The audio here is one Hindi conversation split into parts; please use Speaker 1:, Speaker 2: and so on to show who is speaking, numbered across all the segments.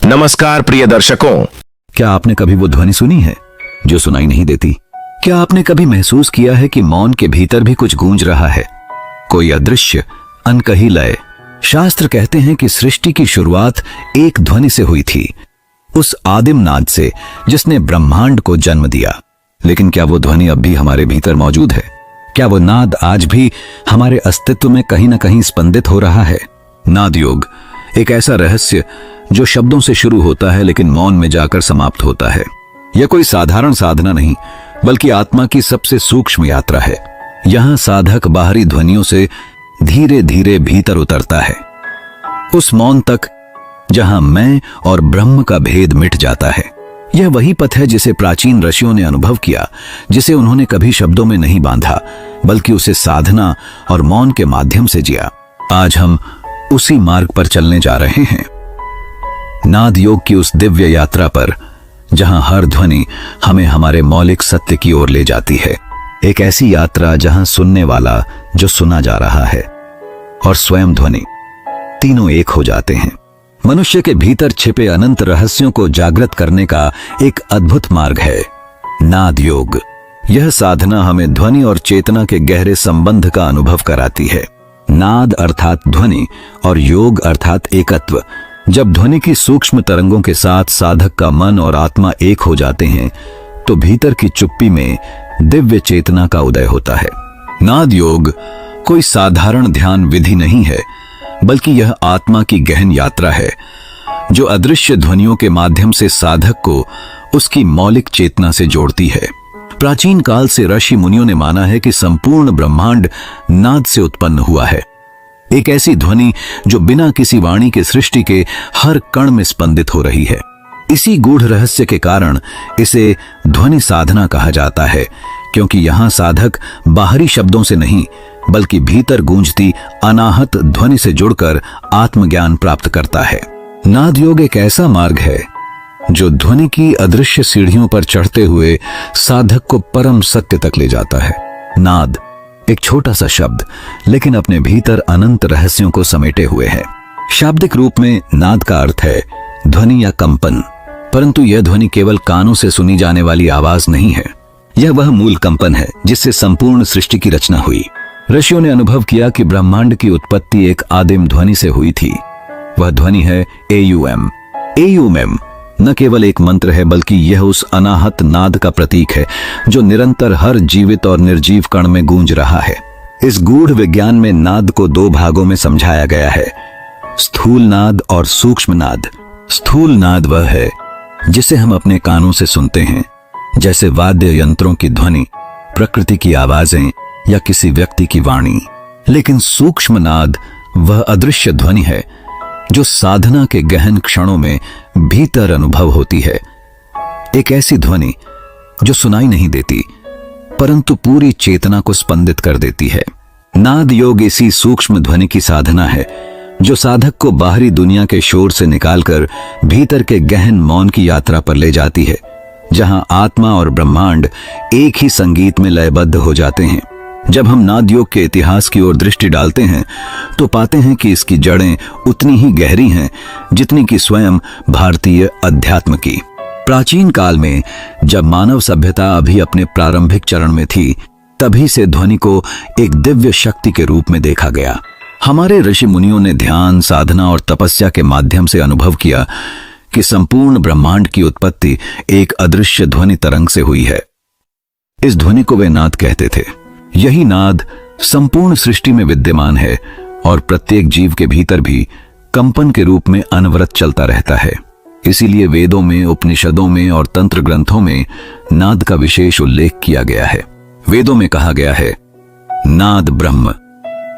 Speaker 1: नमस्कार प्रिय दर्शकों।
Speaker 2: क्या आपने कभी वो ध्वनि सुनी है जो सुनाई नहीं देती? क्या आपने कभी महसूस किया है कि मौन के भीतर भी कुछ गूंज रहा है, कोई अदृश्य अनकही लय? शास्त्र कहते हैं कि सृष्टि की शुरुआत एक ध्वनि से हुई थी, उस आदिम नाद से जिसने ब्रह्मांड को जन्म दिया। लेकिन क्या वो ध्वनि अब भी हमारे भीतर मौजूद है? क्या वो नाद आज भी हमारे अस्तित्व में कहीं ना कहीं स्पंदित हो रहा है? नाद योग एक ऐसा रहस्य जो शब्दों से शुरू होता है लेकिन मौन में जाकर समाप्त होता है। यह कोई साधारण साधना नहीं, बल्कि आत्मा की सबसे सूक्ष्म यात्रा है। यहां साधक बाहरी ध्वनियों से धीरे धीरे भीतर उतरता है, उस मौन तक जहां मैं और ब्रह्म का भेद मिट जाता है। यह वही पथ है जिसे प्राचीन ऋषियों ने अनुभव किया, जिसे उन्होंने कभी शब्दों में नहीं बांधा, बल्कि उसे साधना और मौन के माध्यम से जिया। आज हम उसी मार्ग पर चलने जा रहे हैं, नाद योग की उस दिव्य यात्रा पर जहां हर ध्वनि हमें हमारे मौलिक सत्य की ओर ले जाती है। एक ऐसी यात्रा जहां सुनने वाला, जो सुना जा रहा है, और स्वयं ध्वनि तीनों एक हो जाते हैं। मनुष्य के भीतर छिपे अनंत रहस्यों को जागृत करने का एक अद्भुत मार्ग है नाद योग। यह साधना हमें ध्वनि और चेतना के गहरे संबंध का अनुभव कराती है। नाद अर्थात ध्वनि और योग अर्थात एकत्व। जब ध्वनि की सूक्ष्म तरंगों के साथ साधक का मन और आत्मा एक हो जाते हैं, तो भीतर की चुप्पी में दिव्य चेतना का उदय होता है। नाद योग कोई साधारण ध्यान विधि नहीं है, बल्कि यह आत्मा की गहन यात्रा है, जो अदृश्य ध्वनियों के माध्यम से साधक को उसकी मौलिक चेतना से जोड़ती है। प्राचीन काल से ऋषि मुनियों ने माना है कि संपूर्ण ब्रह्मांड नाद से उत्पन्न हुआ है, एक ऐसी ध्वनि जो बिना किसी वाणी के सृष्टि के हर कण में स्पंदित हो रही है। इसी गूढ़ रहस्य के कारण इसे ध्वनि साधना कहा जाता है, क्योंकि यहां साधक बाहरी शब्दों से नहीं, बल्कि भीतर गूंजती अनाहत ध्वनि से जुड़कर आत्मज्ञान प्राप्त करता है। नाद योग एक ऐसा मार्ग है जो ध्वनि की अदृश्य सीढ़ियों पर चढ़ते हुए साधक को परम सत्य तक ले जाता है। नाद एक छोटा सा शब्द, लेकिन अपने भीतर अनंत रहस्यों को समेटे हुए है। शाब्दिक रूप में नाद का अर्थ है ध्वनि या कंपन, परंतु यह ध्वनि केवल कानों से सुनी जाने वाली आवाज नहीं है। यह वह मूल कंपन है जिससे संपूर्ण सृष्टि की रचना हुई। ऋषियों ने अनुभव किया कि ब्रह्मांड की उत्पत्ति एक आदिम ध्वनि से हुई थी। वह ध्वनि है एयूएम। एयूएम न केवल एक मंत्र है, बल्कि यह उस अनाहत नाद का प्रतीक है जो निरंतर हर जीवित और निर्जीव कण में गूंज रहा है। इस गूढ़ विज्ञान में नाद को दो भागों में समझाया गया है, स्थूल नाद और सूक्ष्म नाद। स्थूल नाद वह है जिसे हम अपने कानों से सुनते हैं, जैसे वाद्य यंत्रों की ध्वनि, प्रकृति की आवाजें या किसी व्यक्ति की वाणी। लेकिन सूक्ष्म नाद वह अदृश्य ध्वनि है जो साधना के गहन क्षणों में भीतर अनुभव होती है। एक ऐसी ध्वनि जो सुनाई नहीं देती, परंतु पूरी चेतना को स्पंदित कर देती है। नाद योग इसी सूक्ष्म ध्वनि की साधना है जो साधक को बाहरी दुनिया के शोर से निकालकर भीतर के गहन मौन की यात्रा पर ले जाती है, जहां आत्मा और ब्रह्मांड एक ही संगीत में लयबद्ध हो जाते हैं। जब हम नाद योग के इतिहास की ओर दृष्टि डालते हैं, तो पाते हैं कि इसकी जड़ें उतनी ही गहरी हैं जितनी कि स्वयं भारतीय अध्यात्म की। प्राचीन काल में जब मानव सभ्यता अभी अपने प्रारंभिक चरण में थी, तभी से ध्वनि को एक दिव्य शक्ति के रूप में देखा गया। हमारे ऋषि मुनियों ने ध्यान, साधना और तपस्या के माध्यम से अनुभव किया कि संपूर्ण ब्रह्मांड की उत्पत्ति एक अदृश्य ध्वनि तरंग से हुई है। इस ध्वनि को वे नाद कहते थे। यही नाद संपूर्ण सृष्टि में विद्यमान है और प्रत्येक जीव के भीतर भी कंपन के रूप में अनवरत चलता रहता है। इसीलिए वेदों में, उपनिषदों में और तंत्र ग्रंथों में नाद का विशेष उल्लेख किया गया है। वेदों में कहा गया है, नाद ब्रह्म,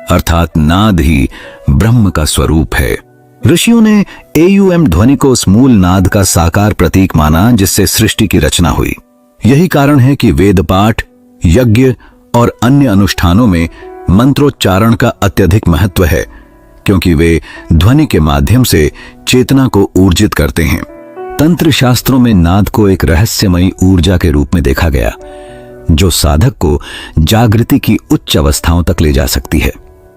Speaker 2: अर्थात नाद ही ब्रह्म का स्वरूप है। ऋषियों ने एयूएम ध्वनि को उस मूल नाद का साकार प्रतीक माना जिससे सृष्टि की रचना हुई। यही कारण है कि वेद पाठ, यज्ञ और अन्य अनुष्ठानों में मंत्रोच्चारण का अत्यधिक महत्व है, क्योंकि वे ध्वनि के माध्यम से चेतना को ऊर्जित करते हैं। तंत्र शास्त्रों में नाद को एक रहस्यमयी ऊर्जा के रूप में देखा गया, जो साधक को जागृति की उच्च अवस्थाओं तक ले जा सकती है।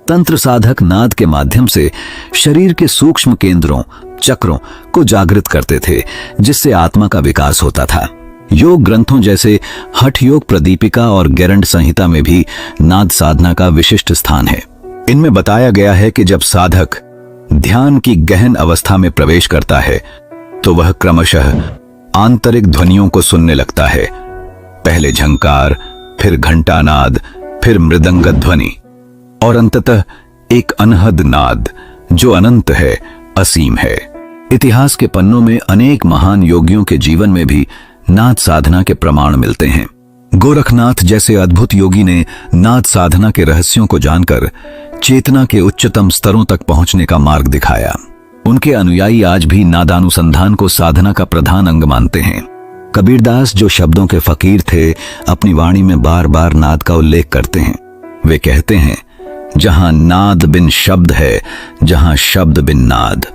Speaker 2: तंत्र साधक नाद के माध्यम से शरीर के सूक्ष्म केंद्रों, चक्रों को जागृत करते थे, जिससे आत्मा का विकास होता था। योग ग्रंथों जैसे हठ योग प्रदीपिका और गेरंड संहिता में भी नाद साधना का विशिष्ट स्थान है। इनमें बताया गया है कि जब साधक ध्यान की गहन अवस्था में प्रवेश करता है तो वह क्रमशः आंतरिक ध्वनियों को सुनने लगता है। पहले झंकार, फिर घंटानाद, फिर मृदंगत ध्वनि और अंततः एक अनहद नाद जो अनंत है, असीम है। इतिहास के पन्नों में अनेक महान योगियों के जीवन में भी नाद साधना के प्रमाण मिलते हैं। गोरखनाथ जैसे अद्भुत योगी ने नाद साधना के रहस्यों को जानकर चेतना के उच्चतम स्तरों तक पहुंचने का मार्ग दिखाया। उनके अनुयायी आज भी नादानुसंधान को साधना का प्रधान अंग मानते हैं। कबीरदास, जो शब्दों के फकीर थे, अपनी वाणी में बार बार नाद का उल्लेख करते हैं। वे कहते हैं, जहां नाद बिन शब्द है, जहां शब्द बिन नाद।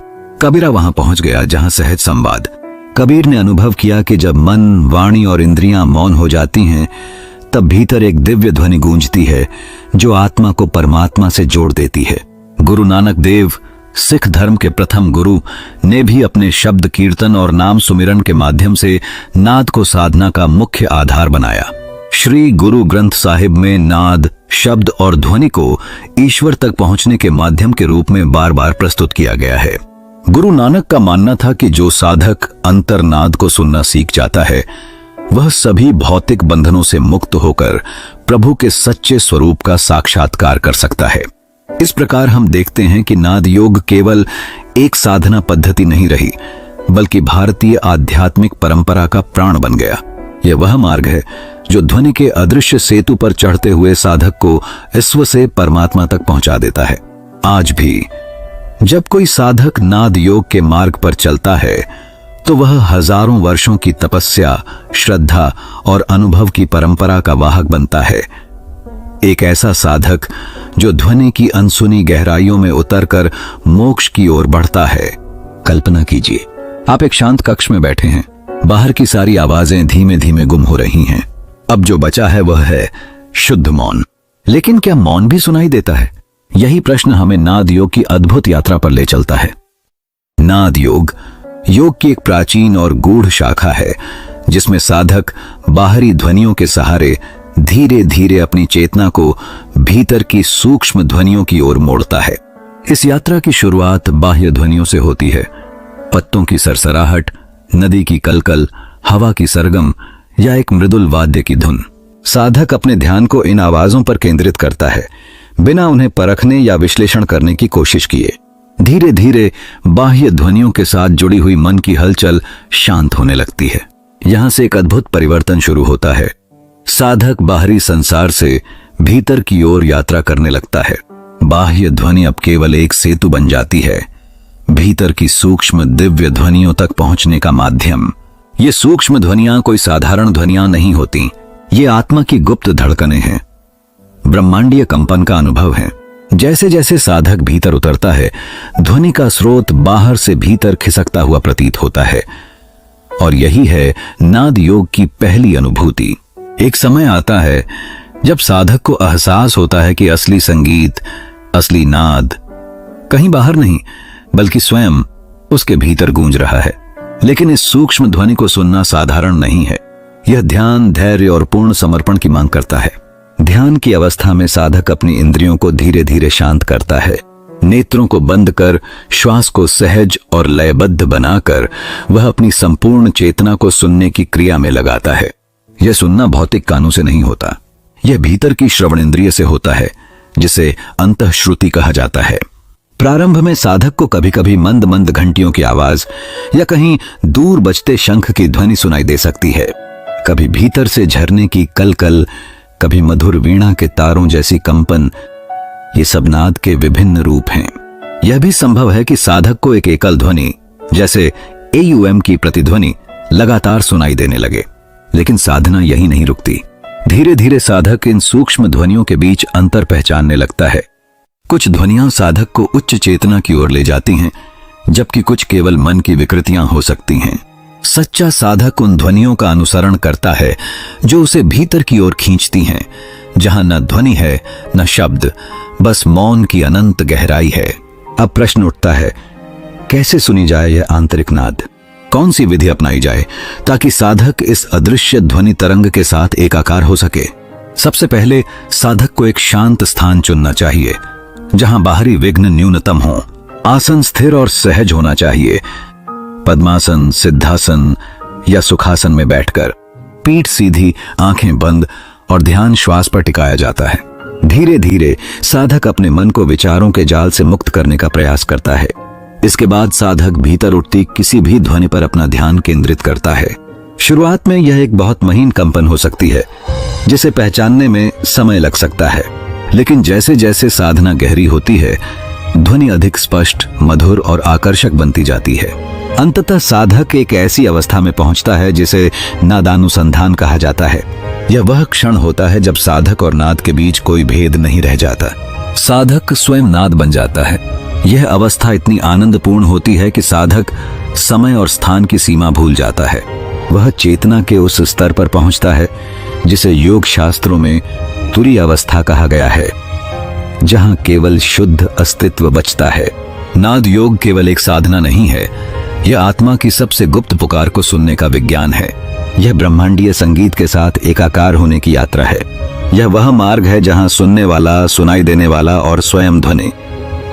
Speaker 2: कबीरा वहां पहुंच गया जहां सहज संवाद। कबीर ने अनुभव किया कि जब मन, वाणी और इंद्रियां मौन हो जाती हैं, तब भीतर एक दिव्य ध्वनि गूंजती है जो आत्मा को परमात्मा से जोड़ देती है। गुरु नानक देव, सिख धर्म के प्रथम गुरु, ने भी अपने शब्द कीर्तन और नाम सुमिरन के माध्यम से नाद को साधना का मुख्य आधार बनाया। श्री गुरु ग्रंथ साहिब में नाद, शब्द और ध्वनि को ईश्वर तक पहुंचने के माध्यम के रूप में बार बार प्रस्तुत किया गया है। गुरु नानक का मानना था कि जो साधक अंतर्नाद को सुनना सीख जाता है, वह सभी भौतिक बंधनों से मुक्त होकर प्रभु के सच्चे स्वरूप का साक्षात्कार कर सकता है। इस प्रकार हम देखते हैं कि नाद योग केवल एक साधना पद्धति नहीं रही, बल्कि भारतीय आध्यात्मिक परंपरा का प्राण बन गया। यह वह मार्ग है जो ध्वनि के अदृश्य सेतु पर चढ़ते हुए साधक को ईश्वर से परमात्मा तक पहुंचा देता है। आज भी जब कोई साधक नाद योग के मार्ग पर चलता है तो वह हजारों वर्षों की तपस्या, श्रद्धा और अनुभव की परंपरा का वाहक बनता है। एक ऐसा साधक जो ध्वनि की अनसुनी गहराइयों में उतरकर मोक्ष की ओर बढ़ता है। कल्पना कीजिए, आप एक शांत कक्ष में बैठे हैं, बाहर की सारी आवाजें धीमे धीमे गुम हो रही हैं। अब जो बचा है वह है शुद्ध मौन। लेकिन क्या मौन भी सुनाई देता है? यही प्रश्न हमें नाद योग की अद्भुत यात्रा पर ले चलता है। नाद योग की एक प्राचीन और गूढ़ शाखा है, जिसमें साधक बाहरी ध्वनियों के सहारे धीरे धीरे अपनी चेतना को भीतर की सूक्ष्म ध्वनियों की ओर मोड़ता है। इस यात्रा की शुरुआत बाह्य ध्वनियों से होती है। पत्तों की सरसराहट, नदी की कलकल, हवा की सरगम या एक मृदुल वाद्य की धुन। साधक अपने ध्यान को इन आवाजों पर केंद्रित करता है, बिना उन्हें परखने या विश्लेषण करने की कोशिश किए। धीरे धीरे बाह्य ध्वनियों के साथ जुड़ी हुई मन की हलचल शांत होने लगती है। यहां से एक अद्भुत परिवर्तन शुरू होता है। साधक बाहरी संसार से भीतर की ओर यात्रा करने लगता है। बाह्य ध्वनि अब केवल एक सेतु बन जाती है, भीतर की सूक्ष्म दिव्य ध्वनियों तक पहुंचने का माध्यम। ये सूक्ष्म ध्वनियां कोई साधारण ध्वनियां नहीं होती, ये आत्मा की गुप्त धड़कनें हैं, ब्रह्मांडीय कंपन का अनुभव है। जैसे जैसे साधक भीतर उतरता है, ध्वनि का स्रोत बाहर से भीतर खिसकता हुआ प्रतीत होता है, और यही है नाद योग की पहली अनुभूति। एक समय आता है जब साधक को एहसास होता है कि असली संगीत, असली नाद कहीं बाहर नहीं, बल्कि स्वयं उसके भीतर गूंज रहा है। लेकिन इस सूक्ष्म ध्वनि को सुनना साधारण नहीं है। यह ध्यान, धैर्य और पूर्ण समर्पण की मांग करता है। ध्यान की अवस्था में साधक अपनी इंद्रियों को धीरे धीरे शांत करता है। नेत्रों को बंद कर, श्वास को सहज और लयबद्ध बनाकर वह अपनी संपूर्ण चेतना को सुनने की क्रिया में लगाता है। यह सुनना भौतिक कानों से नहीं होता, यह भीतर की श्रवण इंद्रिय से होता है, जिसे अंतःश्रुति कहा जाता है। प्रारंभ में साधक को कभी कभी मंद मंद घंटियों की आवाज या कहीं दूर बजते शंख की ध्वनि सुनाई दे सकती है। कभी भीतर से झरने की कलकल, कभी मधुर वीणा के तारों जैसी कंपन। ये सब नाद के विभिन्न रूप हैं। यह भी संभव है कि साधक को एक एकल ध्वनि, जैसे AUM की प्रतिध्वनि, लगातार सुनाई देने लगे। लेकिन साधना यही नहीं रुकती। धीरे धीरे साधक इन सूक्ष्म ध्वनियों के बीच अंतर पहचानने लगता है। कुछ ध्वनियां साधक को उच्च चेतना की ओर ले जाती हैं, जबकि कुछ केवल मन की विकृतियां हो सकती हैं। सच्चा साधक उन ध्वनियों का अनुसरण करता है जो उसे भीतर की ओर खींचती हैं, जहां न ध्वनि है न शब्द, बस मौन की अनंत गहराई है। अब प्रश्न उठता है, कैसे सुनी जाए यह आंतरिक नाद? कौन सी विधि अपनाई जाए ताकि साधक इस अदृश्य ध्वनि तरंग के साथ एकाकार हो सके? सबसे पहले साधक को एक शांत स्थान चुनना चाहिए, जहां बाहरी विघ्न न्यूनतम हो। आसन स्थिर और सहज होना चाहिए। पद्मासन, सिद्धासन या सुखासन में बैठकर पीठ सीधी, आंखें बंद और ध्यान श्वास पर टिकाया जाता है। धीरे धीरे साधक अपने मन को विचारों के जाल से मुक्त करने का प्रयास करता है। इसके बाद साधक भीतर उठती किसी भी ध्वनि पर अपना ध्यान केंद्रित करता है। शुरुआत में यह एक बहुत महीन कंपन हो सकती है, जिसे पहचानने में समय लग सकता है, लेकिन जैसे जैसे साधना गहरी होती है, ध्वनि अधिक स्पष्ट, मधुर और आकर्षक बनती जाती है। अंततः साधक एक ऐसी अवस्था में पहुंचता है जिसे नादानुसंधान कहा जाता है। यह वह क्षण होता है जब साधक और नाद के बीच कोई भेद नहीं रह जाता। साधक स्वयं नाद बन जाता है। यह अवस्था इतनी आनंदपूर्ण होती है कि साधक समय और स्थान की सीमा भूल जाता है। वह चेतना के उस स्तर पर पहुंचता है जिसे योग शास्त्रों में तुरी अवस्था कहा गया है, जहां केवल शुद्ध अस्तित्व बचता है। नाद योग केवल एक साधना नहीं है, यह आत्मा की सबसे गुप्त पुकार को सुनने का विज्ञान है। यह ब्रह्मांडीय संगीत के साथ एकाकार होने की यात्रा है। यह वह मार्ग है जहां सुनने वाला, सुनाई देने वाला और स्वयं ध्वनि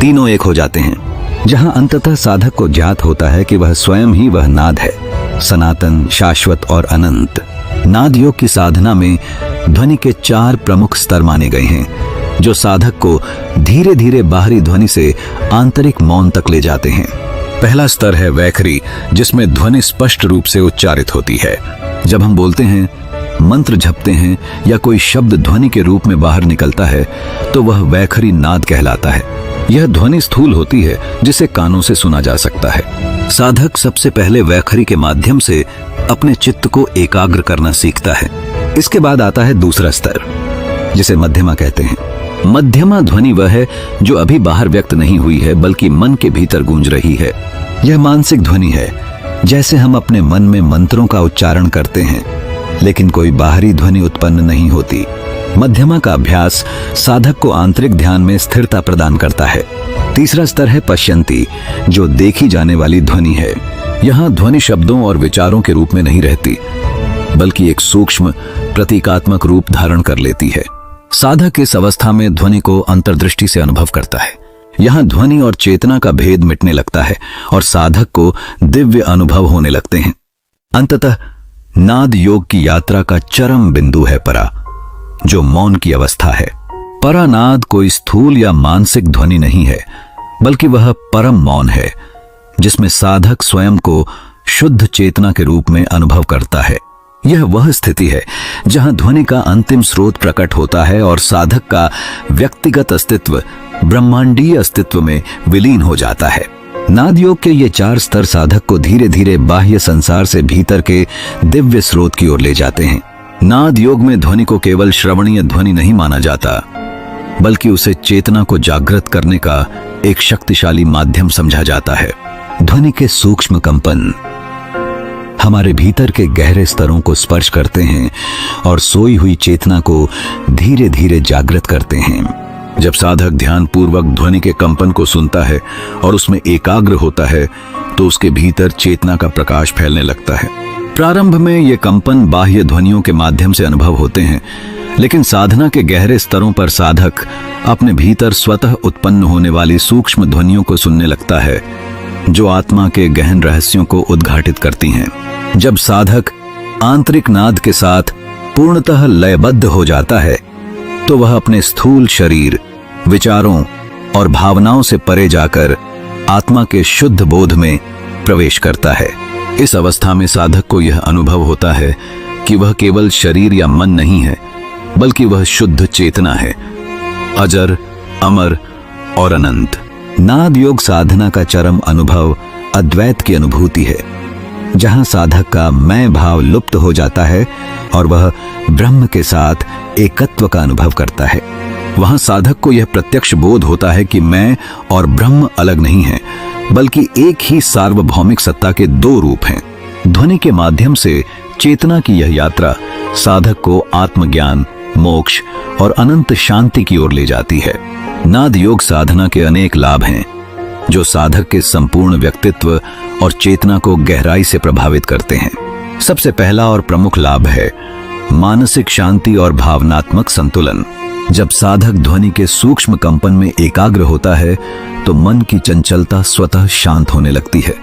Speaker 2: तीनों एक हो जाते हैं, जहां अंततः साधक को ज्ञात होता है कि वह स्वयं ही वह नाद है, सनातन, शाश्वत और अनंत। नाद योग की साधना में ध्वनि के 4 प्रमुख स्तर माने गए हैं, जो साधक को धीरे धीरे बाहरी ध्वनि से आंतरिक मौन तक ले जाते हैं। पहला स्तर है वैखरी, जिसमें ध्वनि स्पष्ट रूप से उच्चारित होती है। जब हम बोलते हैं, मंत्र जपते हैं या कोई शब्द ध्वनि के रूप में बाहर निकलता है, तो वह वैखरी नाद कहलाता है। यह ध्वनि स्थूल होती है, जिसे कानों से सुना जा सकता है। साधक सबसे पहले वैखरी के माध्यम से अपने चित्त को एकाग्र करना सीखता है। इसके बाद आता है दूसरा स्तर, जिसे मध्यमा कहते हैं। मध्यमा ध्वनि वह है जो अभी बाहर व्यक्त नहीं हुई है, बल्कि मन के भीतर गूंज रही है। यह मानसिक ध्वनि है, जैसे हम अपने मन में मंत्रों का उच्चारण करते हैं, लेकिन कोई बाहरी ध्वनि उत्पन्न नहीं होती। मध्यमा का अभ्यास साधक को आंतरिक ध्यान में स्थिरता प्रदान करता है। तीसरा स्तर है पश्यंती, जो देखी जाने वाली ध्वनि है। यहाँ ध्वनि शब्दों और विचारों के रूप में नहीं रहती, बल्कि एक सूक्ष्म प्रतीकात्मक रूप धारण कर लेती है। साधक इस अवस्था में ध्वनि को अंतर्दृष्टि से अनुभव करता है। यहाँ ध्वनि और चेतना का भेद मिटने लगता है और साधक को दिव्य अनुभव होने लगते हैं। अंततः नाद योग की यात्रा का चरम बिंदु है परा, जो मौन की अवस्था है। परानाद कोई स्थूल या मानसिक ध्वनि नहीं है, बल्कि वह परम मौन है, जिसमें साधक स्वयं को शुद्ध चेतना के रूप में अनुभव करता है। यह वह स्थिति है जहां ध्वनि का अंतिम स्रोत प्रकट होता है और साधक का व्यक्तिगत अस्तित्व ब्रह्मांडीय अस्तित्व में विलीन हो जाता है। नाद योग के ये 4 स्तर साधक को धीरे धीरे बाह्य संसार से भीतर के दिव्य स्रोत की ओर ले जाते हैं। नाद योग में ध्वनि को केवल श्रवणीय ध्वनि नहीं माना जाता, बल्कि उसे चेतना को जागृत करने का एक शक्तिशाली माध्यम समझा जाता है। ध्वनि के सूक्ष्म कंपन हमारे भीतर के गहरे स्तरों को स्पर्श करते हैं और सोई हुई चेतना को धीरे धीरे जागृत करते हैं। जब साधक ध्यान पूर्वक ध्वनि के कंपन को सुनता है और उसमें एकाग्र होता है, तो उसके भीतर चेतना का प्रकाश फैलने लगता है। प्रारंभ में ये कंपन बाह्य ध्वनियों के माध्यम से अनुभव होते हैं, लेकिन साधना के गहरे स्तरों पर साधक अपने भीतर स्वतः उत्पन्न होने वाली सूक्ष्म ध्वनियों को सुनने लगता है, जो आत्मा के गहन रहस्यों को उद्घाटित करती हैं। जब साधक आंतरिक नाद के साथ पूर्णतः लयबद्ध हो जाता है, तो वह अपने स्थूल शरीर, विचारों और भावनाओं से परे जाकर आत्मा के शुद्ध बोध में प्रवेश करता है। इस अवस्था में साधक को यह अनुभव होता है कि वह केवल शरीर या मन नहीं है, बल्कि वह शुद्ध चेतना है, अजर, अमर और अनंत। नाद योग साधना का चरम अनुभव अद्वैत की अनुभूति है, जहां साधक का मैं भाव लुप्त हो जाता है और वह ब्रह्म के साथ एकत्व का अनुभव करता है। वहां साधक को यह प्रत्यक्ष बोध होता है कि मैं और ब्रह्म अलग नहीं हैं, बल्कि एक ही सार्वभौमिक सत्ता के 2 रूप हैं। ध्वनि के माध्यम से चेतना की यह यात्रा साधक को आत्मज्ञान, मोक्ष और अनंत शांति की ओर ले जाती है। नाद योग साधना के अनेक लाभ हैं जो साधक के संपूर्ण व्यक्तित्व और चेतना को गहराई से प्रभावित करते हैं। सबसे पहला और प्रमुख लाभ है मानसिक शांति और भावनात्मक संतुलन। जब साधक ध्वनि के सूक्ष्म कंपन में एकाग्र होता है तो मन की चंचलता स्वतः शांत होने लगती है।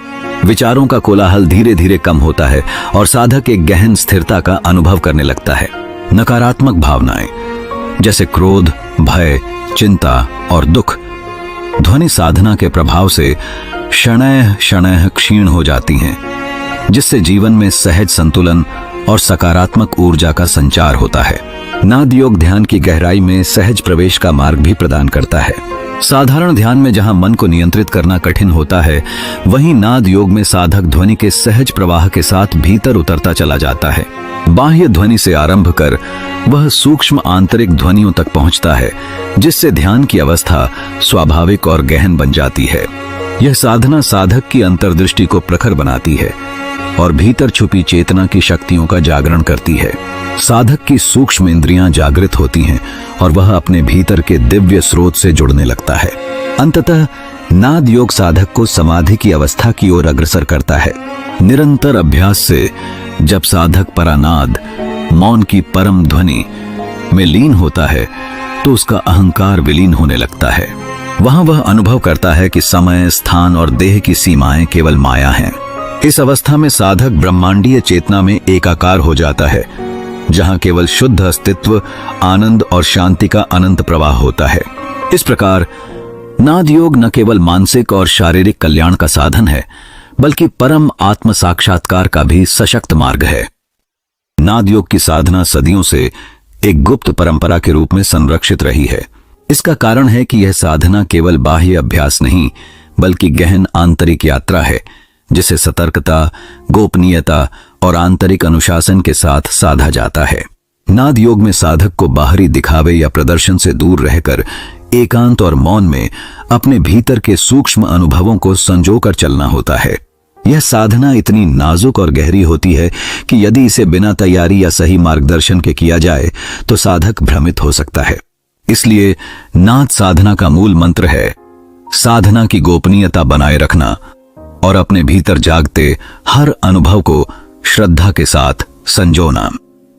Speaker 2: विचारों का कोलाहल धीरे धीरे कम होता है और साधक एक गहन स्थिरता का अनुभव करने लगता है। नकारात्मक भावनाएं जैसे क्रोध, भय, चिंता और दुख ध्वनि साधना के प्रभाव से शनैः शनैः क्षीण हो जाती हैं, जिससे जीवन में सहज संतुलन और सकारात्मक ऊर्जा का संचार होता है। नाद योग ध्यान की गहराई में सहज प्रवेश का मार्ग भी प्रदान करता है। साधारण ध्यान में जहां मन को नियंत्रित करना कठिन होता है, वहीं नाद योग में साधक ध्वनि के सहज प्रवाह के साथ भीतर उतरता चला जाता है। बाह्य ध्वनि से आरंभ कर वह सूक्ष्म आंतरिक ध्वनियों तक पहुंचता है, जिससे ध्यान की अवस्था स्वाभाविक और गहन बन जाती है। यह साधना साधक की अंतर्दृष्टि को प्रखर बनाती है और भीतर छुपी चेतना की शक्तियों का जागरण करती है। साधक की सूक्ष्म इंद्रियां जागृत होती हैं और वह अपने भीतर के दिव्य स्रोत से जुड़ने लगता है। अंततः नाद योग साधक को समाधि की अवस्था की ओर अग्रसर करता है। निरंतर अभ्यास से जब साधक परानाद, मौन की परम ध्वनि में लीन होता है तो उसका अहंकार विलीन होने लगता है। वहां वह अनुभव करता है कि समय, स्थान और देह की सीमाएं केवल माया हैं। इस अवस्था में साधक ब्रह्मांडीय चेतना में एकाकार हो जाता है, जहां केवल शुद्ध अस्तित्व, आनंद और शांति का अनंत प्रवाह होता है। इस प्रकार नाद योग न केवल मानसिक और शारीरिक कल्याण का साधन है, बल्कि परम आत्म साक्षात्कार का भी सशक्त मार्ग है। नाद योग की साधना सदियों से एक गुप्त परंपरा के रूप में संरक्षित रही है। इसका कारण है कि यह साधना केवल बाह्य अभ्यास नहीं, बल्कि गहन आंतरिक यात्रा है, जिसे सतर्कता, गोपनीयता और आंतरिक अनुशासन के साथ साधा जाता है। नाद योग में साधक को बाहरी दिखावे या प्रदर्शन से दूर रहकर एकांत और मौन में अपने भीतर के सूक्ष्म अनुभवों को संजोकर चलना होता है। यह साधना इतनी नाजुक और गहरी होती है कि यदि इसे बिना तैयारी या सही मार्गदर्शन के किया जाए तो साधक भ्रमित हो सकता है। इसलिए नाद साधना का मूल मंत्र है साधना की गोपनीयता बनाए रखना और अपने भीतर जागते हर अनुभव को श्रद्धा के साथ संजोना।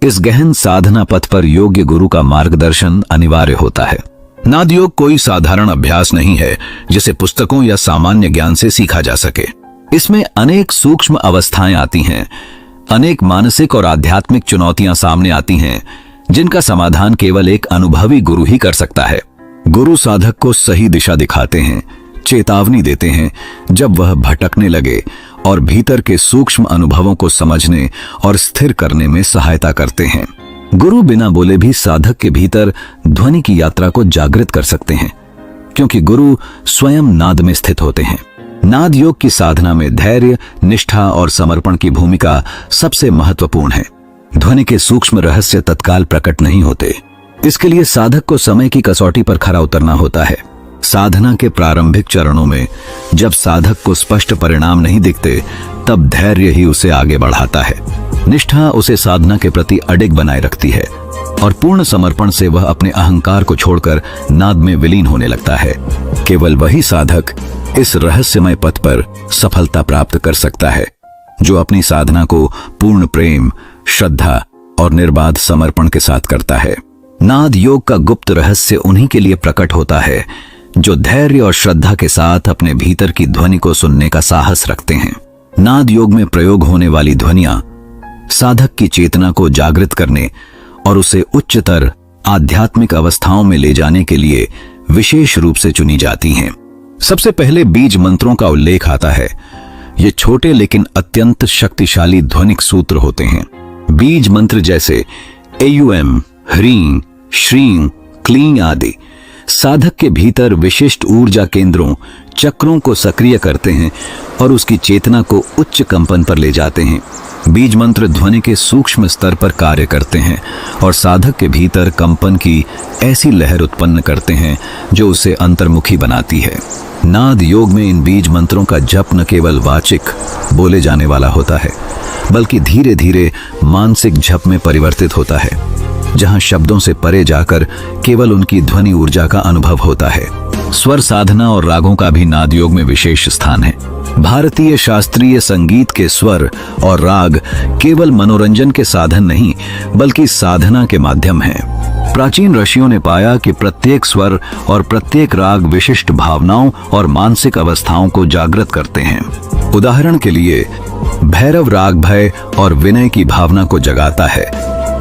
Speaker 2: इस गहन साधना पथ पर योग्य गुरु का मार्गदर्शन अनिवार्य होता है। नाद योग कोई साधारण अभ्यास नहीं है जिसे पुस्तकों या सामान्य ज्ञान से सीखा जा सके। इसमें अनेक सूक्ष्म अवस्थाएं आती हैं, अनेक मानसिक और आध्यात्मिक चुनौतियां सामने आती हैं, जिनका समाधान केवल एक अनुभवी गुरु ही कर सकता है। गुरु साधक को सही दिशा दिखाते हैं, चेतावनी देते हैं जब वह भटकने लगे और भीतर के सूक्ष्म अनुभवों को समझने और स्थिर करने में सहायता करते हैं। गुरु बिना बोले भी साधक के भीतर ध्वनि की यात्रा को जागृत कर सकते हैं, क्योंकि गुरु स्वयं नाद में स्थित होते हैं। नाद योग की साधना में धैर्य, निष्ठा और समर्पण की भूमिका सबसे महत्वपूर्ण है। ध्वनि के सूक्ष्म रहस्य तत्काल प्रकट नहीं होते। इसके लिए साधक को समय की कसौटी पर खरा उतरना होता है। साधना के प्रारंभिक चरणों में जब साधक को स्पष्ट परिणाम नहीं दिखते, तब धैर्य ही उसे आगे बढ़ाता है। निष्ठा उसे साधना के प्रति अडिग बनाए रखती है और पूर्ण समर्पण से वह अपने अहंकार को छोड़कर नाद में विलीन होने लगता है। केवल वही साधक इस रहस्यमय पथ पर सफलता प्राप्त कर सकता है जो अपनी साधना को पूर्ण प्रेम, श्रद्धा और निर्बाध समर्पण के साथ करता है। नाद योग का गुप्त रहस्य उन्हीं के लिए प्रकट होता है जो धैर्य और श्रद्धा के साथ अपने भीतर की ध्वनि को सुनने का साहस रखते हैं। नाद योग में प्रयोग होने वाली ध्वनियां साधक की चेतना को जागृत करने और उसे उच्चतर आध्यात्मिक अवस्थाओं में ले जाने के लिए विशेष रूप से चुनी जाती हैं। सबसे पहले बीज मंत्रों का उल्लेख आता है। ये छोटे लेकिन अत्यंत शक्तिशाली ध्वनिक सूत्र होते हैं। बीज मंत्र जैसे एयुएम, ह्रीं, श्रीं, क्लीं आदि साधक के भीतर विशिष्ट ऊर्जा केंद्रों, चक्रों को सक्रिय करते हैं और उसकी चेतना को उच्च कंपन पर ले जाते हैं। बीज मंत्र ध्वनि के सूक्ष्म स्तर पर कार्य करते हैं और साधक के भीतर कंपन की ऐसी लहर उत्पन्न करते हैं जो उसे अंतर्मुखी बनाती है। नाद योग में इन बीज मंत्रों का जप न केवल वाचिक बोले जाने वाला होता है, बल्कि धीरे धीरे मानसिक जप में परिवर्तित होता है। जहां शब्दों से परे जाकर केवल उनकी ध्वनि ऊर्जा का अनुभव होता है। स्वर साधना और रागों का भी नाद योग में विशेष स्थान है। भारतीय शास्त्रीय संगीत के स्वर और राग केवल मनोरंजन के साधन नहीं बल्कि साधना के माध्यम हैं। प्राचीन ऋषियों ने पाया कि प्रत्येक स्वर और प्रत्येक राग विशिष्ट भावनाओं और मानसिक अवस्थाओं को जागृत करते हैं। उदाहरण के लिए भैरव राग भय और विनय की भावना को जगाता है,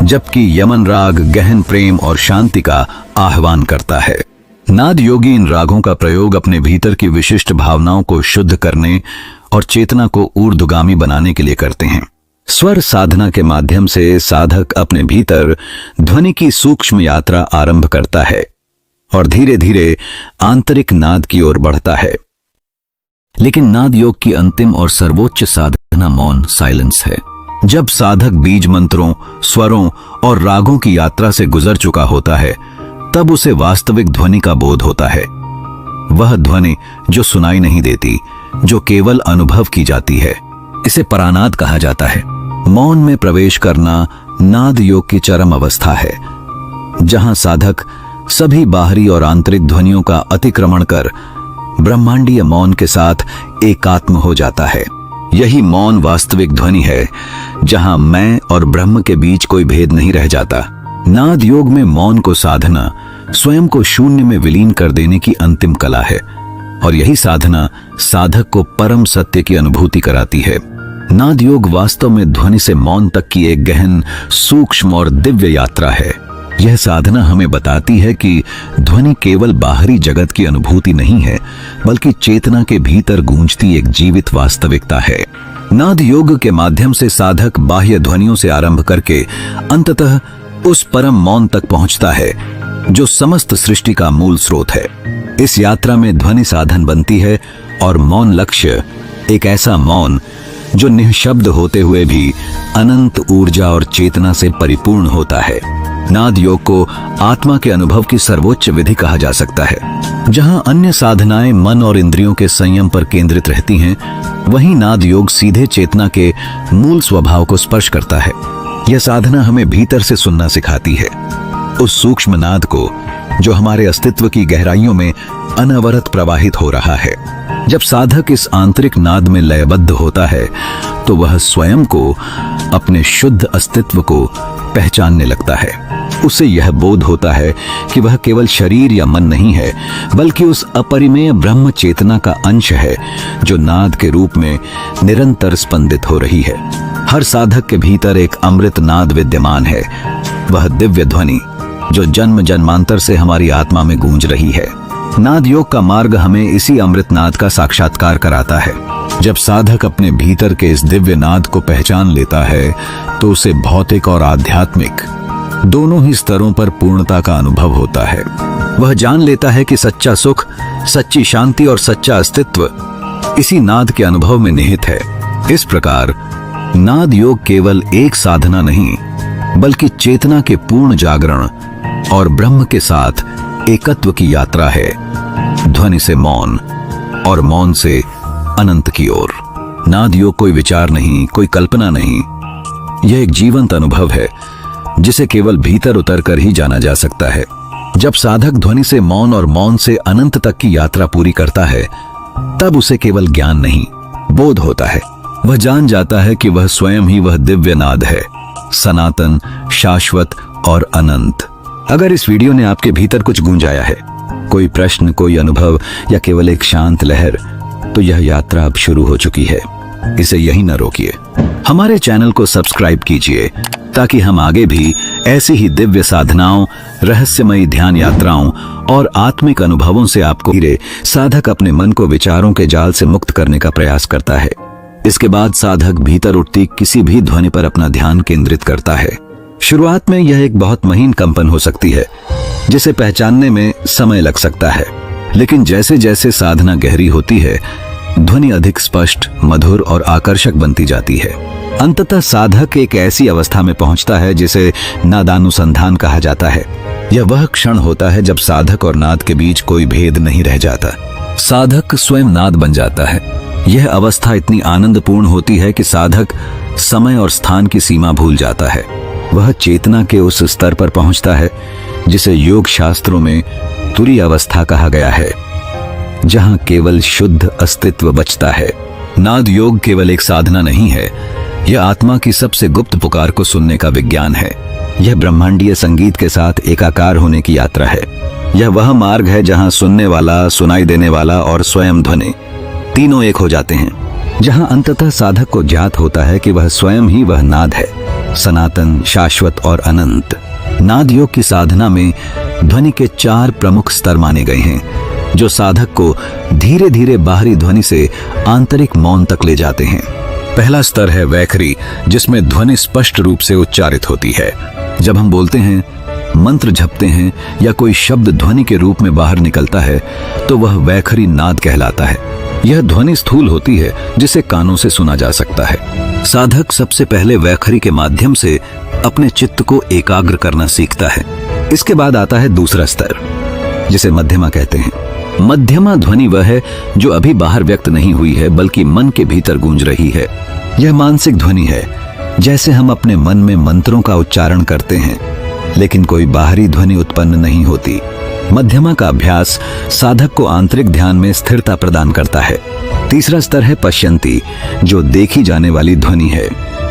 Speaker 2: जबकि यमन राग गहन प्रेम और शांति का आह्वान करता है। नाद योगी इन रागों का प्रयोग अपने भीतर की विशिष्ट भावनाओं को शुद्ध करने और चेतना को ऊर्ध्वगामी बनाने के लिए करते हैं। स्वर साधना के माध्यम से साधक अपने भीतर ध्वनि की सूक्ष्म यात्रा आरंभ करता है और धीरे धीरे आंतरिक नाद की ओर बढ़ता है। लेकिन नाद योग की अंतिम और सर्वोच्च साधना मौन साइलेंस है। जब साधक बीज मंत्रों, स्वरों और रागों की यात्रा से गुजर चुका होता है, तब उसे वास्तविक ध्वनि का बोध होता है। वह ध्वनि जो सुनाई नहीं देती, जो केवल अनुभव की जाती है, इसे परानाद कहा जाता है। मौन में प्रवेश करना नाद योग की चरम अवस्था है, जहां साधक सभी बाहरी और आंतरिक ध्वनियों का अतिक्रमण कर ब्रह्मांडीय मौन के साथ एकात्म हो जाता है। यही मौन वास्तविक ध्वनि है, जहां मैं और ब्रह्म के बीच कोई भेद नहीं रह जाता। नाद योग में मौन को साधना स्वयं को शून्य में विलीन कर देने की अंतिम कला है, और यही साधना साधक को परम सत्य की अनुभूति कराती है। नाद योग वास्तव में ध्वनि से मौन तक की एक गहन, सूक्ष्म और दिव्य यात्रा है। यह साधना हमें बताती है कि ध्वनि केवल बाहरी जगत की अनुभूति नहीं है, बल्कि चेतना के भीतर गूंजती एक जीवित वास्तविकता है। नाद योग के माध्यम से साधक बाह्य ध्वनियों से आरंभ करके अंततः उस परम मौन तक पहुंचता है, जो समस्त सृष्टि का मूल स्रोत है। इस यात्रा में ध्वनि साधन बनती है और मौन लक्ष्य, एक ऐसा मौन जो निःशब्द होते हुए भी अनंत ऊर्जा और चेतना से परिपूर्ण होता है। नाद योग को आत्मा के अनुभव की सर्वोच्च विधि कहा जा सकता है। जहां अन्य साधनाएं मन और इंद्रियों के संयम पर केंद्रित रहती हैं, वहीं नाद योग सीधे चेतना के मूल स्वभाव को स्पर्श करता है। यह साधना हमें भीतर से सुनना सिखाती है, उस सूक्ष्म नाद को जो हमारे अस्तित्व की गहराइयों में अनवरत प्रवाहित हो रहा है। जब साधक इस आंतरिक नाद में लयबद्ध होता है, तो वह स्वयं को, अपने शुद्ध अस्तित्व को पहचानने लगता है। उसे यह बोध होता है कि वह केवल शरीर या मन नहीं है, बल्कि उस अपरिमेय ब्रह्म चेतना का अंश है, जो नाद के रूप में निरंतर स्पंदित हो रही है। हर साधक के भीतर एक अमृत नाद विद्यमान है, वह दिव्य ध्वनि जो जन्म जन्मांतर से हमारी आत्मा में गूंज रही है। नाद योग का मार्ग हमें इसी अमृत नाद का साक्षात्कार कराता है। जब साधक अपने भीतर के इस दिव्य नाद को पहचान लेता है, तो उसे भौतिक और आध्यात्मिक दोनों ही स्तरों पर पूर्णता का अनुभव होता है। वह जान लेता है कि सच्चा सुख, सच्ची शांति और सच्चा अस्तित्व इसी नाद के अनुभव में निहित है। इस प्रकार नाद योग केवल एक साधना नहीं, बल्कि चेतना के पूर्ण जागरण और ब्रह्म के साथ एकत्व की यात्रा है। ध्वनि से मौन और मौन से अनंत की ओर। नाद योग कोई विचार नहीं, कोई कल्पना नहीं, यह एक जीवंत अनुभव है, जिसे केवल भीतर उतरकर ही जाना जा सकता है। जब साधक ध्वनि से मौन और मौन से अनंत तक की यात्रा पूरी करता है, तब उसे केवल ज्ञान नहीं, बोध होता है। वह जान जाता है कि वह स्वयं ही वह दिव्य नाद है, सनातन, शाश्वत और अनंत। अगर इस वीडियो ने आपके भीतर कुछ गूंजाया है, कोई प्रश्न, कोई अनुभव या केवल एक शांत लहर, तो यह यात्रा अब शुरू हो चुकी है। इसे यहीं न रोकिए। हमारे चैनल को सब्सक्राइब कीजिए, ताकि हम आगे भी ऐसी ही दिव्य साधनाओं, रहस्यमयी ध्यान यात्राओं और आत्मिक अनुभवों से आपको धीरे साधक अपने मन को विचारों के जाल से मुक्त करने का प्रयास करता है। इसके बाद साधक भीतर उठती किसी भी ध्वनि पर अपना ध्यान केंद्रित करता है। शुरुआत में यह एक बहुत महीन कंपन हो सकती है, जिसे पहचानने में समय लग सकता है, लेकिन जैसे जैसे साधना गहरी होती है, ध्वनि अधिक स्पष्ट, मधुर और आकर्षक बनती जाती है। अंततः साधक एक ऐसी अवस्था में पहुंचता है जिसे नादानुसंधान कहा जाता है। यह वह क्षण होता है जब साधक और नाद के बीच कोई भेद नहीं रह जाता। साधक स्वयं नाद बन जाता है। यह अवस्था इतनी आनंदपूर्ण होती है कि साधक समय और स्थान की सीमा भूल जाता है। वह चेतना के उस स्तर पर पहुंचता है जिसे योग शास्त्रों में तुरीय अवस्था कहा गया है, जहां केवल शुद्ध अस्तित्व बचता है। नाद योग केवल एक साधना नहीं है, यह आत्मा की सबसे गुप्त पुकार को सुनने का विज्ञान है। यह ब्रह्मांडीय संगीत के साथ एकाकार होने की यात्रा है। यह वह मार्ग है जहां सुनने वाला, सुनाई देने वाला और स्वयं ध्वनि तीनों एक हो जाते हैं, जहां अंततः साधक को ज्ञात होता है कि वह स्वयं ही वह नाद है, सनातन, शाश्वत और अनंत। नाद योग की साधना में ध्वनि के 4 प्रमुख स्तर माने गए हैं, जो साधक को धीरे धीरे बाहरी ध्वनि से आंतरिक मौन तक ले जाते हैं। पहला स्तर है वैखरी, जिसमें ध्वनि स्पष्ट रूप से उच्चारित होती है। जब हम बोलते हैं, मंत्र जपते हैं या कोई शब्द ध्वनि के रूप में बाहर निकलता है तो वह वैखरी नाद कहलाता है। यह ध्वनि स्थूल होती है जिसे कानों से सुना जा सकता है। साधक सबसे पहले वैखरी के माध्यम से अपने चित्त को एकाग्र करना सीखता है। इसके बाद आता है दूसरा स्तर, जिसे मध्यमा कहते हैं। मध्यमा ध्वनि वह है जो अभी बाहर व्यक्त नहीं हुई है, बल्कि मन के भीतर गूंज रही है। यह मानसिक ध्वनि है, जैसे हम अपने मन में मंत्रों का उच्चारण करते हैं, लेकिन कोई बाहरी ध्वनि उत्पन्न नहीं होती। मध्यमा का अभ्यास साधक को आंतरिक ध्यान में स्थिरता प्रदान करता है। तीसरा स्तर है पश्यंती, जो देखी जाने वाली ध्वनि है।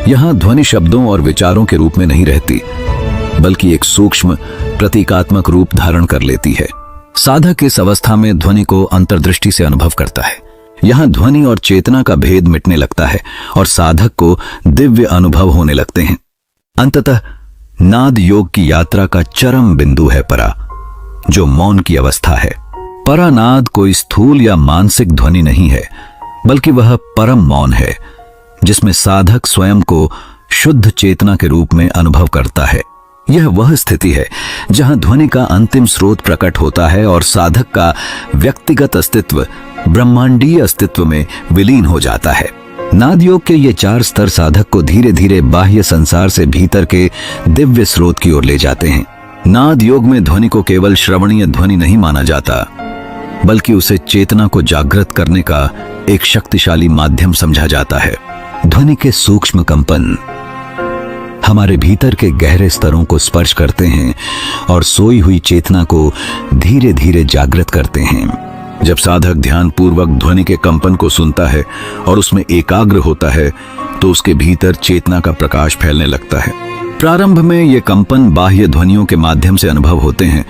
Speaker 2: यहाँ ध्वनि शब्दों और विचारों के रूप में नहीं रहती, बल्कि एक सूक्ष्म प्रतीकात्मक रूप धारण कर लेती है। साधक इस अवस्था में ध्वनि को अंतर्दृष्टि से अनुभव करता है। यहाँ ध्वनि और चेतना का भेद मिटने लगता है और साधक को दिव्य अनुभव होने लगते हैं। अंततः नाद योग की यात्रा का चरम बिंदु है परा, जो मौन की अवस्था है। परानाद कोई स्थूल या मानसिक ध्वनि नहीं है, बल्कि वह परम मौन है, जिसमें साधक स्वयं को शुद्ध चेतना के रूप में अनुभव करता है। यह वह स्थिति है जहां ध्वनि का अंतिम स्रोत प्रकट होता है और साधक का व्यक्तिगत अस्तित्व ब्रह्मांडीय अस्तित्व में विलीन हो जाता है। नाद योग के ये 4 स्तर साधक को धीरे धीरे बाह्य संसार से भीतर के दिव्य स्रोत की ओर ले जाते हैं। नाद योग में ध्वनि को केवल श्रवणीय ध्वनि नहीं माना जाता, बल्कि उसे चेतना को जागृत करने का एक शक्तिशाली माध्यम समझा जाता है। ध्वनि के सूक्ष्म कंपन हमारे भीतर के गहरे स्तरों को स्पर्श करते हैं और सोई हुई चेतना को धीरे धीरे जागृत करते हैं। जब साधक ध्यान पूर्वक ध्वनि के कंपन को सुनता है और उसमें एकाग्र होता है, तो उसके भीतर चेतना का प्रकाश फैलने लगता है। प्रारंभ में ये कंपन बाह्य ध्वनियों के माध्यम से अनुभव होते हैं,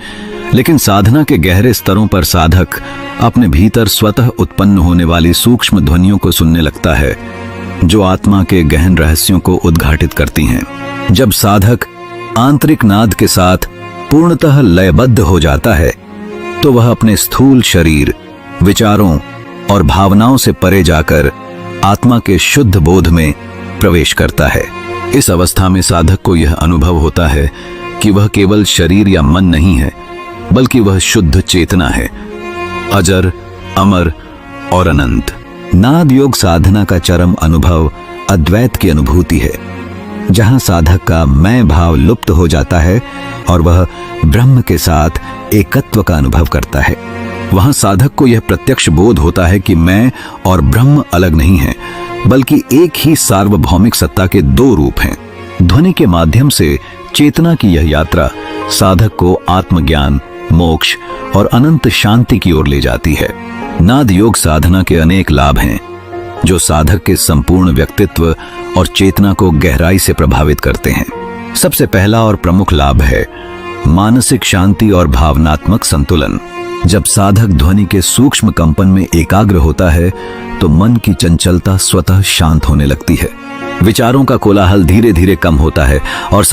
Speaker 2: लेकिन साधना के गहरे स्तरों पर साधक अपने भीतर स्वतः उत्पन्न होने वाली सूक्ष्म ध्वनियों को सुनने लगता है, जो आत्मा के गहन रहस्यों को उद्घाटित करती हैं। जब साधक आंतरिक नाद के साथ पूर्णतः लयबद्ध हो जाता है, तो वह अपने स्थूल शरीर, विचारों और भावनाओं से परे जाकर आत्मा के शुद्ध बोध में प्रवेश करता है। इस अवस्था में साधक को यह अनुभव होता है कि वह केवल शरीर या मन नहीं है, बल्कि वह शुद्ध चेतना है, अजर, अमर और अनंत। नाद योग साधना का चरम अनुभव अद्वैत की अनुभूति है, जहां साधक का मैं भाव लुप्त हो जाता है और वह ब्रह्म के साथ एकत्व का अनुभव करता है। वहां साधक को यह प्रत्यक्ष बोध होता है कि मैं और ब्रह्म अलग नहीं हैं, बल्कि एक ही सार्वभौमिक सत्ता के 2 रूप हैं। ध्वनि के माध्यम से चेतना की यह यात्रा साधक को आत्मज्ञान, मोक्ष और अनंत शांति की ओर ले जाती है। नाद योग साधना के अनेक लाभ हैं, जो साधक के संपूर्ण व्यक्तित्व और चेतना को गहराई से प्रभावित करते हैं। सबसे पहला और प्रमुख लाभ है मानसिक शांति और भावनात्मक संतुलन। जब साधक ध्वनि के सूक्ष्म कंपन में एकाग्र होता है, तो मन की चंचलता स्वतः शांत होने लगती है। विचारों का कोलाहल धीरे धीरे कम होता है और